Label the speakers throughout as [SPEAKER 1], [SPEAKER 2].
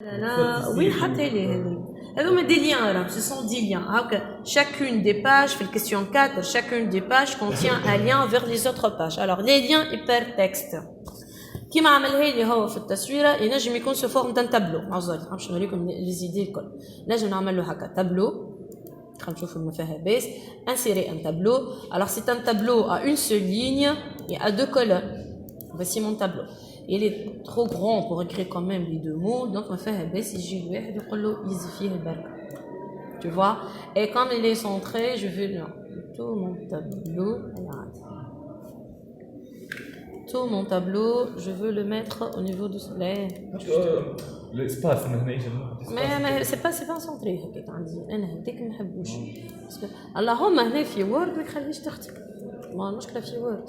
[SPEAKER 1] Là, oui, des liens, ce sont 10 liens. Chacune des pages, fait question 4, chacune des pages contient un lien vers les autres pages. Alors, les liens hypertextes. Qui m'a amené les هو في التصويرة ينجم يكون sous forme d'un tableau. عاوز باش نوريكم les idées الكل. نجم نعملوا هكا tableau. خلينا نشوفوا المفاهيم بس. Insérer un tableau. Alors, c'est un tableau à une seule ligne et à deux colonnes. Voici mon tableau. Il est trop grand pour écrire quand même les deux mots, donc on fait un baisse et j'ai le tu vois. Et comme il est centré, je vais tout mon tableau. Tout mon tableau, je veux le mettre au niveau du soleil.
[SPEAKER 2] L'espace,
[SPEAKER 1] mais c'est pas centré هكاك عندي انا هذيك ما نحبوش اللهم هنا في وورد ما يخليش تختي ما المشكله في وورد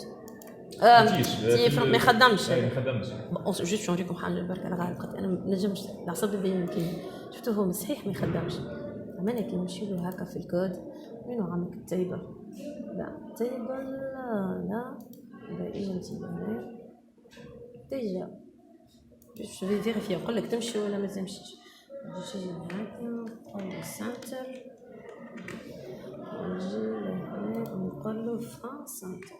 [SPEAKER 1] ما يخدمش جيت نوريكم حاجه برك على غالب انا ما نجمش العصب يبين يمكن شفتوا هو صحيح ما يخدمش عملنا كي نمشي له هكا في الكود وين عندك التيبل لا تيبل لا اجا انت هنا ديجا باش فيريفي نقول لك تمشي ولا ما تمشيش نجي هكا نقول سنتر نجي لهنا نقول له فران سنتر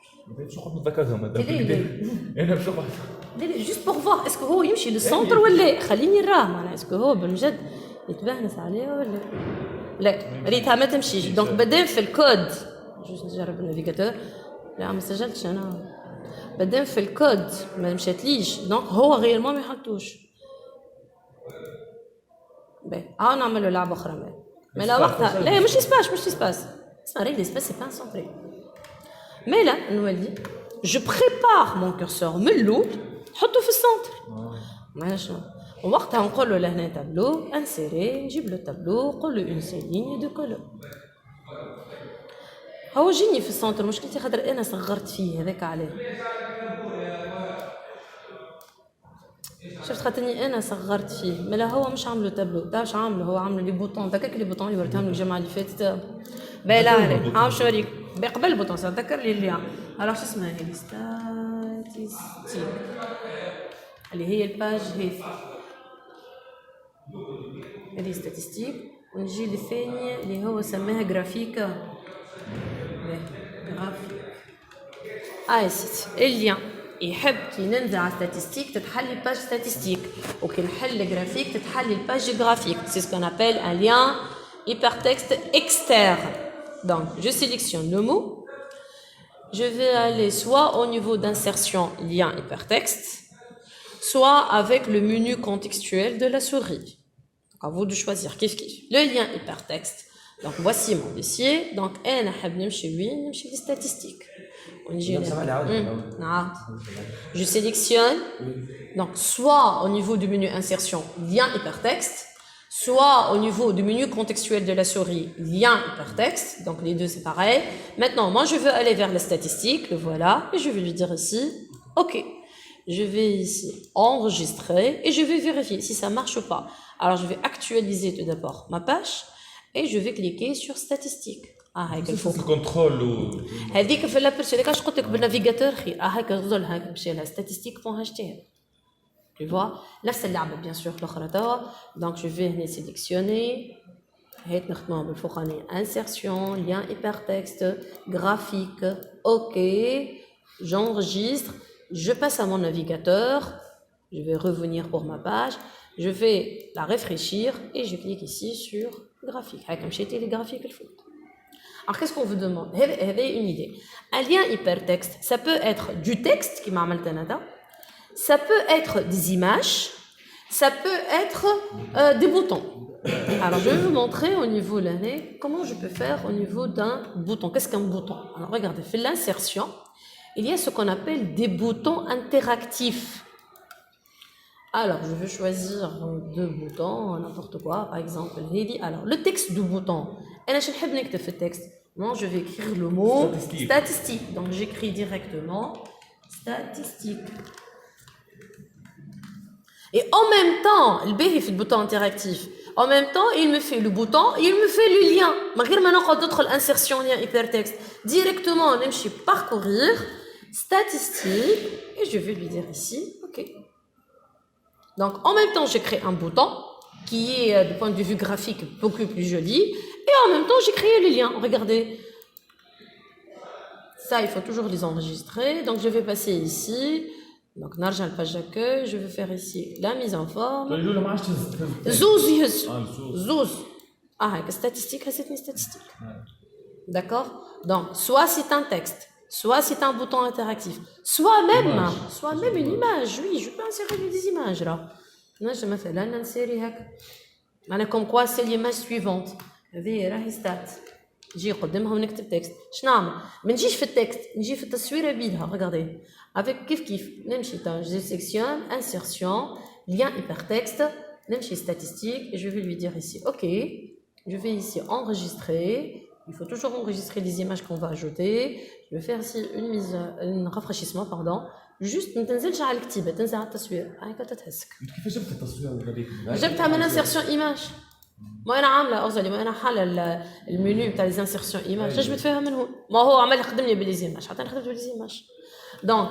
[SPEAKER 2] شو قد نتذكرهم انا بشوف
[SPEAKER 1] جوست بور فوار اسكو هو يمشي للسنتر ولا خليني نراه معناها اسكو هو بالجد يتبهنس عليه ولا لا ريتها ما تمشيش دونك بدل في الكود جوست نجرب النافيغاتور لا ما سجلتش انا بدل في الكود ما مشاتليش دونك هو غيرمون ما يحطوش باهي ها نعملوا لعبه اخرى ما لا وقتها لا مش اسباس صاري ليسباس سي با سونطري مي لا نولي جو بريبار مون كورسور من الاول نحطو في السنتر ماشي وقتها نقول له لهنا تابلو انسيري نجيب له تابلو نقول له اون سيل ليني دو كولون هو جيني في السنتر مشكلتي خاطر انا صغرت فيه هذاك عليه شفت خاطرني انا صغرت فيه ملا هو مش عامله تابلو داش عامله هو عامله لي بوطون داك لي بوطون اللي وريتهم لك الجمعه اللي فاتت بالا عليك عاود شوريك قبل البوطون تذكر لي اللي الوغ شو اسمها هذه ستاتيستيك اللي هي الباج هذه ستاتيستيك ونجي للثانيه اللي هو سماها جرافيك سيتي اللين يحب كي ننزع ستاتيستيك تتحل الباج ستاتيستيك وكي نحل جرافيك تتحل الباج جرافيك c'est ce qu'on appelle un lien hypertexte externe. Donc je sélectionne le mot, je vais aller soit au niveau d'insertion lien hypertexte, soit avec le menu contextuel de la souris. Donc à vous de choisir le lien hypertexte. Donc voici mon dossier. Donc انا حاب نمشي وين نمشي للستاتيستيك je sélectionne donc soit au niveau du menu insertion lien hypertexte, soit au niveau du menu contextuel de la souris lien hypertexte, donc les deux c'est pareil. Maintenant moi je veux aller vers la statistique, le voilà, et je vais lui dire ici ok, je vais ici enregistrer et je vais vérifier si ça marche ou pas. Alors je vais actualiser tout d'abord ma page et je vais cliquer sur statistique. هيك الفوق
[SPEAKER 2] الكنترول
[SPEAKER 1] هذيك في لابرش هذيك اش قلت لك بالنافيغاتور خير هيك غزل هيك مشي لها ستاتيستيك بون html tu vois نفس اللعبه بيان سور الاخرى توا دونك جو في هنا سيليكسيوني هيك نخدموا بالفوقاني insertion lien hypertexte graphique ok j'enregistre je passe à mon navigateur je vais revenir pour ma page je vais la réfléchir et je clique ici sur graphique هيك مشيت لي graphique الفوق. Alors, qu'est-ce qu'on vous demande? Avez une idée. Un lien hypertexte, ça peut être du texte, qui m'a mal tanada, ça peut être des images, ça peut être des boutons. Alors, je vais vous montrer au niveau de l'année comment je peux faire au niveau d'un bouton. Qu'est-ce qu'un bouton? Alors, regardez, fait l'insertion, il y a ce qu'on appelle des boutons interactifs. Alors, je vais choisir deux boutons, n'importe quoi, par exemple, alors, le texte du bouton, le texte. Non, je vais écrire le mot statistique. Donc, j'écris directement statistique. Et en même temps, le B fait le bouton interactif. En même temps, il me fait le bouton, il me fait le lien. Malgré maintenant d'autres insertion lien hypertexte. Directement, je vais parcourir statistique et je vais lui dire ici, ok. Donc, en même temps, je crée un bouton qui est, du point de vue graphique, beaucoup plus joli. Et en même temps, j'ai créé les liens. Regardez. Ça, il faut toujours les enregistrer. Donc, je vais passer ici. Donc, نرجع page d'accueil. Je vais faire ici la mise en forme. Zouz. Ah, statistique, c'est une statistique. D'accord? Donc, soit c'est un texte, soit c'est un bouton interactif, soit même une image. Oui, je peux insérer des images là. Je vais faire une série. Comme quoi, c'est l'image suivante. هذه stat. نجي قدامها ونكتب تكست. شنو نعمل؟ ما نجيش في التكست، نجي في التصويره بيدها. Regardez. Avec كيف نمشي je sélectionne insertion lien hypertexte نمشي statistique et je vais lui dire ici OK. Je vais ici enregistrer. Il faut toujours enregistrer les images qu'on va ajouter. Je vais faire ici un rafraîchissement, pardon. Juste ما تنزلش على الكتيبه، تنزل على التصوير. هاكا تتهزك.
[SPEAKER 2] كيفاش جبت التصوير هذيك؟
[SPEAKER 1] جبتها من انسيرسيون ايماج. ما انا عامله قصدي ما انا حاله المنيو تاع لي انسيرسيون ايماج جبت فيها من هون. ما هو عمل يخدم لي بالليزيماج، حتى نخدم بالليزيماج. Donc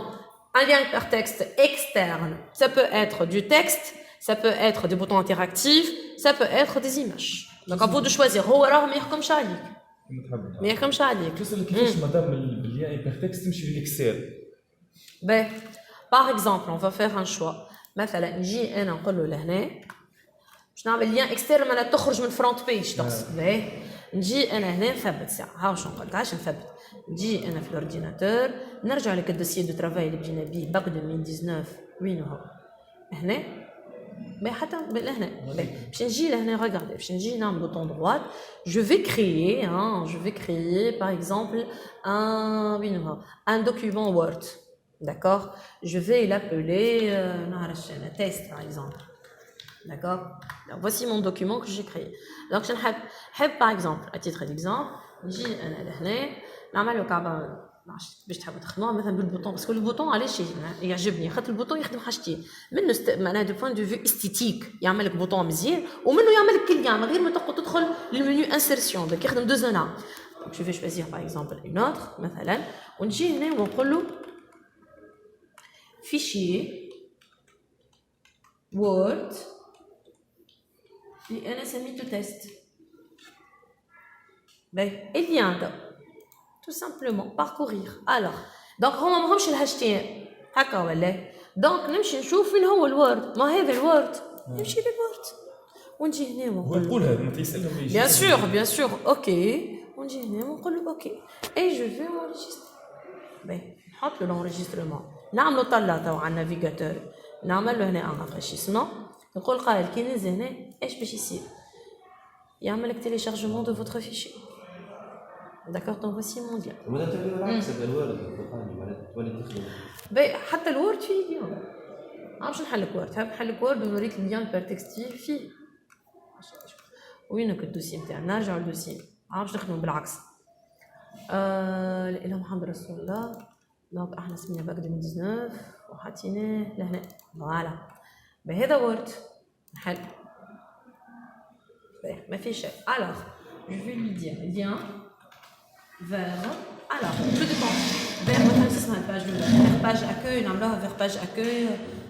[SPEAKER 1] un lien hypertexte externe, ça peut être du texte, ça peut être des boutons interactifs, ça peut être des images. Donc à vous de choisir. هو راه ما يحكمش عليك. ما يحكمش عليك.
[SPEAKER 2] كيفاش مادام بالليان هايبرتكست تمشي للاكسل؟
[SPEAKER 1] Ben, par exemple, on va faire un choix. مثلا نجي انا نقول له لهنا باش نعمل لين اكسترن معناتها تخرج من فرونت بيج تقصد. باهي نجي انا هنا نثبت ساعه. ها واش نقول لك علاش نثبت. نجي انا في الاورديناتور نرجع لك الدوسيي دو ترافاي اللي بدينا بيه باك 2019 وين هو هنا. باهي حتى لهنا باش نجي لهنا. ريغاردي باش نجي نعمل بوطون دروات. Je vais créer par exemple un document Word. D'accord? Je vais l'appeler test par exemple. D'accord? Donc, voici mon document que j'ai créé. Donc, je vais par exemple, à titre d'exemple, j'ai un باش تحبوا تخدموها مثلا بالبوطون باسكو البوطون علاش يعجبني خاطر البوطون يخدم حاجتين منه معناها دو بوين دو فيو استيتيك يعمل لك بوطون مزيان ومنه يعمل لك كليان من غير ما تقعد تدخل للمنيو انسيرسيون دونك يخدم دو زونا. دونك جو في شوازير باغ اكزومبل اون اوتر مثلا ونجي هنا ونقول له فيشير وورد اللي انا سميتو تيست. باهي اليان دا tout simplement parcourir. Alors donc هما ماهمش الهاشتين هكا ولا دونك نمشي نشوف وين هو الوورد. ما هذا الوورد نمشي للوورد ونجي هنا
[SPEAKER 2] ونقول هذا ما تيسالهم
[SPEAKER 1] bien sûr اوكي ونجي هنا ونقول له اوكي اي جو في انريجستر. باهي نحط له لونريجسترمون نعملو طلع تو على النافيغاتور نعمل له هنا ان رافريشيسمون نقول قايل كي ننزل هنا ايش باش يصير يعمل لك تيليشارجمون دو فوتر فيشي. D'accord, donc voici mon lien. حتى الوورد فيه ليان. باش نحلك وورد. حاب نحلك وورد ونوريك الليان بيرتكستيل فيه. وينك الدوسي نتاعنا؟ نرجعوا للدوسي. باش نخدموا بالعكس. لا اله محمد رسول الله. دونك احنا سمينا باك 2019 وحطيناه لهنا. فوالا. بهذا وورد نحل. ما في شيء. Alors, je vais lui dire lien vers alors tout dépend vers مثلا اسمها الباج vers page accueil نعملوها vers page accueil.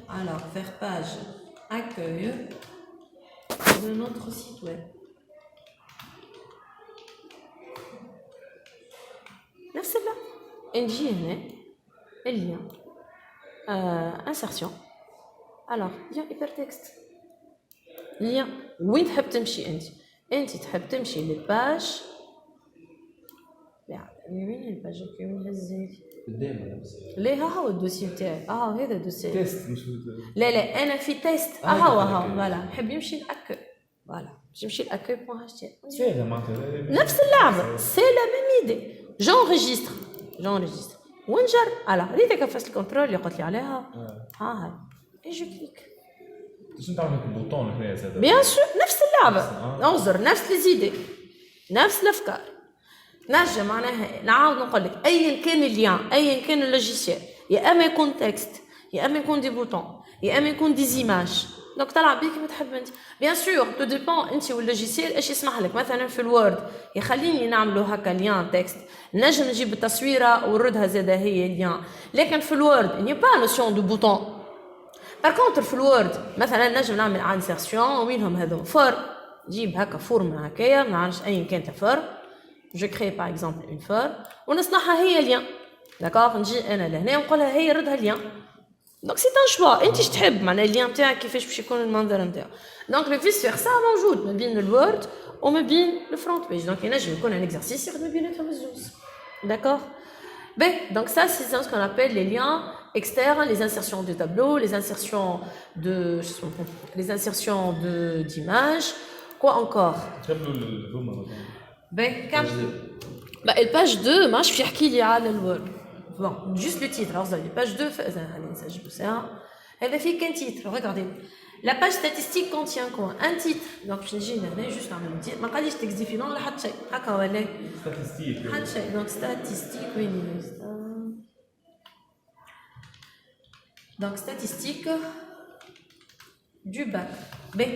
[SPEAKER 1] alors vers page accueil de notre site web. نفس اللي نجي هنا اللين insertion. alors lien hypertexte lien وين تحب تمشي انت تحب تمشي للباج. وين الباج وين هزيت ليه ها هو الدوسي تاعي. هذا الدوسي
[SPEAKER 2] تيست مش
[SPEAKER 1] لا انا في تيست. هو فوالا نحب يمشي الاكو. فوالا باش يمشي الاكو بوين اتش تي
[SPEAKER 2] سهله معناتها
[SPEAKER 1] نفس اللعبه سي لا ميم ايدي. جونريجستر ونجر على ريتك فاس الكونترول اللي قلت لي عليها. هاي اي جو كليك
[SPEAKER 2] باش نتعمل البوطون هنا هذا
[SPEAKER 1] بيان سور نفس اللعبه. انظر نفس لي زيدي نفس الافكار. نرجع معناها نعاود نقول لك ايا كان الليان ايا كان اللوجيسيال يا اما يكون تكست يا اما يكون دي بوطون يا اما يكون دي زيماج. دونك تلعب بيه كيما تحب انت. بيان سور تو ديبون انت واللوجيسيال ايش يسمح لك. مثلا في الوورد يخليني نعملو هكا ليان تكست نجم نجيب التصويره ونردها زاده هي ليان. لكن في الوورد ني با نوسيون دو بوطون Par contre في الوورد مثلا نجم نعمل انسيرسيون وينهم هذو فور نجيب هكا فورمه هكايا ما نعرفش ايا كانت فور جو كري باغ اكزومبل اون فور ونصنعها هي ليان داكوغ نجي انا لهنا ونقولها هي ردها ليان دونك سي ان شوا انت اش تحب معناها الليان نتاعك كيفاش باش يكون المنظر نتاعو دونك لو فيس فيغ سا موجود ما بين الوورد وما بين الفرونت بيج دونك ينجم يكون ان اكزرسيس يخدم بيناتهم الزوز داكوغ بي دونك سا سي ce qu'on appelle les liens externes, les insertions de tableaux, les insertions d'images, quoi encore?
[SPEAKER 2] تقبلوا الهما مثلا.
[SPEAKER 1] Ben, bah, la page 2, moi je suis qui y a le word. Bon, juste le titre. Alors, la page 2, allez, ça je sais. Elle a fait qu'un titre. Regardez. La page statistique contient quoi? Un titre. Donc, je dis, juste un même titre. Je ne t'exifie non, là, c'est
[SPEAKER 2] statistique.
[SPEAKER 1] Donc, statistique, oui. Donc, statistique du bac. Ben,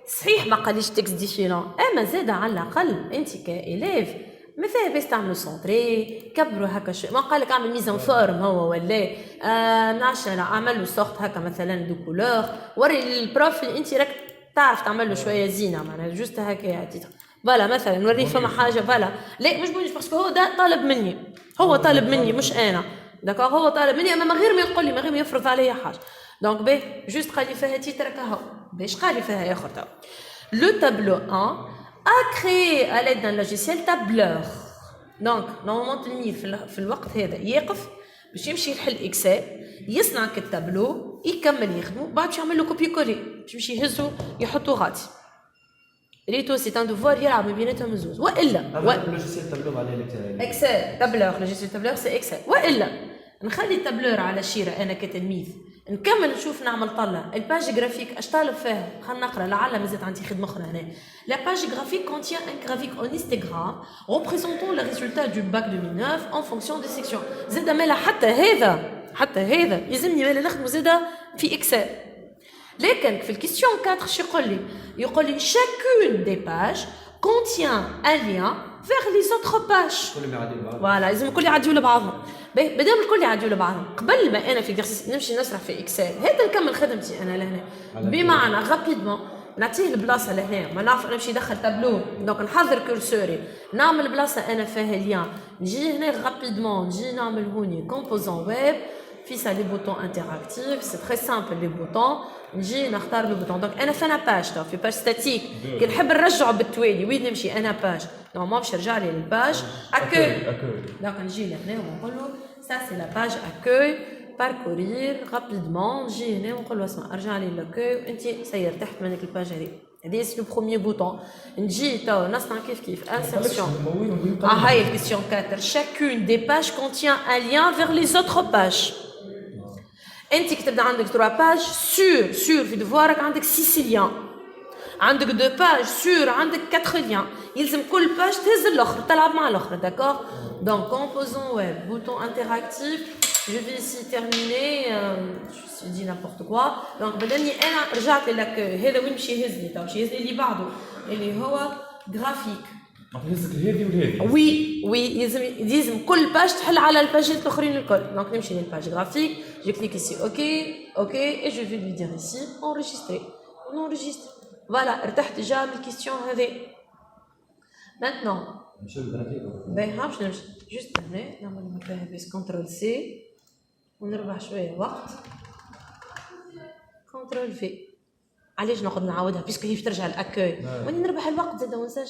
[SPEAKER 1] صحيح ما قاليش تكست ديفيرون اما زاد على الاقل انت كإليف ما فيها باش تعملوا سونطري كبروا هكا شويه ما قالك اعمل ميزان فورم هو ولا نعرفش انا اعمل له سورت هكا مثلا دو كولور وري البروف اللي انت راك تعرف تعمل له شويه زينه معناها جوست هكا يا تيتر فوالا مثلا نوريه فما حاجه فوالا لا مش بونيش باسكو هو طالب مني هو طالب مني مش انا داكوغ هو طالب مني اما من غير ما يقول لي من غير ما يفرض عليا حاجه دونك باهي جوست قال لي فيها تيتر كهو باش قال لي فيها اخر تو لو تابلو 1 a créé à l'aide d'un logiciel tableur دونك نورمالمون التلميذ في الوقت هذا يقف باش يمشي يحل اكسل يصنع التابلو يكمل يخدمه بعد باش يعمل له كوبي كولي باش يمشي يهزو يحطو غادي ريتو سي ان دوفوار يلعب بيناتهم الزوز والا
[SPEAKER 3] اللوجيسيال تابلو على
[SPEAKER 1] اكسل تابلور لوجيسيال تابلور سي اكسل والا نخلي التابلور على شيره انا كتلميذ نكمل نشوف نعمل طلع الباج جرافيك اش طالب فيها خلينا نقرا لعل مازال عندي خدمه اخرى هنا لا باج جرافيك contient un graphique en histogramme représentant le résultat du bac 2009 en fonction des sections زاد مالا حتى هذا يلزمني مالا نخدمه زاد في اكسل لكن في الكيستيون 4 شو يقول لي chacune des pages contient un lien vers les autres pages voilà لازم الكل يعديوا لبعضهم بدام الكل يعديوا لبعضهم قبل ما انا في اكزرسيس نمشي نشرح في اكسل هذا نكمل خدمتي انا لهنا بمعنى غابيدمون نعطيه البلاصه لهنا ما نعرف نمشي ندخل تابلو دونك نحضر كورسوري نعمل بلاصه انا فيها ليان نجي هنا غابيدمون نجي نعمل هوني كومبوزون ويب في سا لي بوتون انتراكتيف سي تري سامبل لي بوتون نجي نختار لو بوتون دونك انا فانا باج في باج ستاتيك كي نحب نرجعه بالتوالي وين نمشي انا باج نورمالمون باش يرجع لي للباج اكوي دونك نجي لهنا ونقول له سا سي لا باج اكوي باركورير رابيدمون نجي هنا ونقول له اسمع ارجع لي لاكوي وانت سير تحت منك الباج هذه سي لو بروميير بوتون نجي تو نصنع كيف انسيرسيون هاي الكيستيون 4 chacune des pages contient un lien vers les autres pages انت كتبدا عندك 3 باج سور في دفوارك عندك 6 ليان عندك 2 باج سور عندك 4 ليان يلزم كل باج تهز الاخر تلعب مع الاخر داكور دونك كومبوزون ويب بوتون انتراكتيف je vais ici terminer je dis n'importe quoi donc بدني انا رجعت للاكوي هذا وين مشي يهزني تو مشي يهزني اللي بعده اللي هو جرافيك
[SPEAKER 2] نهزك الهذي والهذي
[SPEAKER 1] وي يلزم كل باج تحل على الباجات الاخرين الكل دونك نمشي للباج جرافيك je clique ici ok et je vais lui dire ici enregistrer on enregistre voilà ارتحت déjà من الكيستيون هذه maintenant
[SPEAKER 3] نمشيو للجرافيك
[SPEAKER 1] باهي باش نمشي جوست هنا نعمل مكان بس كنترول سي ونربح شويه وقت كنترول في علاش ناخذ نعاودها بيسكو هي ترجع الاكوي واني نربح الوقت زاد ما ننساش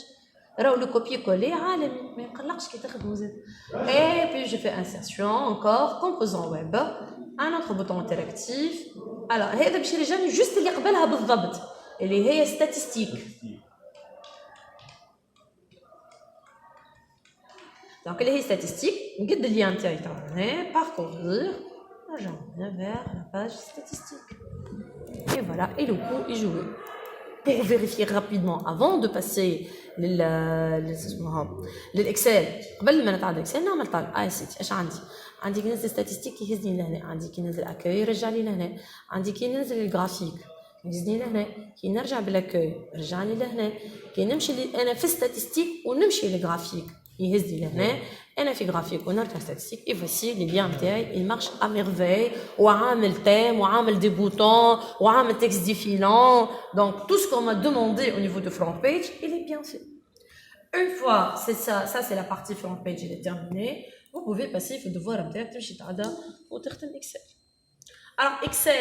[SPEAKER 1] راهو لو كوبي كولي عالمي ما يقلقش كي تخدموا زاد اي بي جو في انسيرسيون انكور كومبوزون ويب ان اوتر بوتون انتراكتيف الوغ هذا باش يرجعني جوست اللي قبلها بالضبط اللي هي ستاتستيك دونك اللي هي ستاتستيك نقد اللين تاعي تاع هنا باركورير نرجع هنا vers la page statistique et voilà et le coup est joué pour vérifier rapidement avant de passer للإكسل قبل ما نتعلم الإكسل نعمل طالع سيتي اش عندي كي ننزل ستاتستيك يهزني لهنا عندي كي ننزل اكوي يرجع لي لهنا عندي كي ننزل الجرافيك يهزني لهنا كي نرجع بالاكوي يرجعني لهنا كي نمشي انا في ستاتستيك ونمشي للجرافيك يهز لي لهنا انا في graphique ونرجع statistique et voici les liens نتاعي il marche à merveille وعامل thème وعامل des boutons وعامل texte défilant donc tout ce qu'on m'a demandé au niveau de front page il est bien fait. Une fois c'est ça c'est la partie front page elle est terminée, vous pouvez passer في الدوار نتاعك تمشي تعدى وتختم Excel. Alors Excel